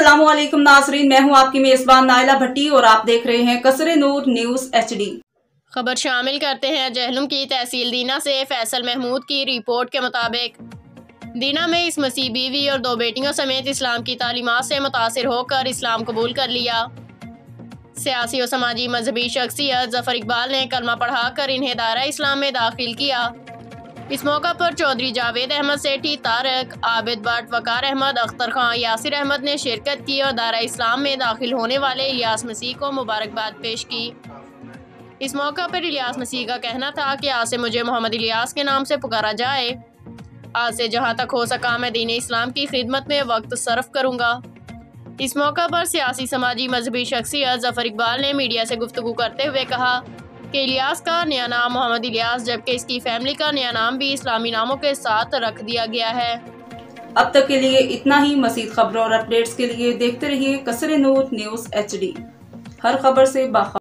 अस्सलाम वालेकुम नाज़रीन, मैं हूं आपकी मेज़बान नाइला भट्टी और आप देख रहे हैं कसरे नूर न्यूज़ HD। खबर शामिल करते हैं जहलुम की तहसील दीना से। फैसल महमूद की रिपोर्ट के मुताबिक दीना में इस मसीह बीवी और 2 बेटियों समेत इस्लाम की तालीमात से मुतासिर होकर इस्लाम कबूल कर लिया। सियासी और समाजी मजहबी शख्सियत जफर इकबाल ने कलमा पढ़ाकर इन्हें दायरा इस्लाम में दाखिल किया। इस मौका पर चौधरी जावेद अहमद सेठी, तारक, आबिद भट्ट, वकार अहमद, अख्तर खां, यासिर अहमद ने शिरकत की और दायरा इस्लाम में दाखिल होने वाले इलियास मसीह को मुबारकबाद पेश की। इस मौका पर इलियास मसीह का कहना था कि आज से मुझे मोहम्मद इलियास के नाम से पुकारा जाए। आज से जहां तक हो सका मैं दीन इस्लाम की खिदमत में वक्त सर्फ करूंगा। इस मौका पर सियासी समाजी मजहबी शख्सियत जफर इकबाल ने मीडिया से गुफ्तगू करते हुए कहा कि इलियास का नया नाम मोहम्मद इलियास जबकि इसकी फैमिली का नया नाम भी इस्लामी नामों के साथ रख दिया गया है। अब तक के लिए इतना ही। मज़ीद खबरों और अपडेट्स के लिए देखते रहिए कसरे नूर न्यूज़ HD। हर खबर से बाखबर।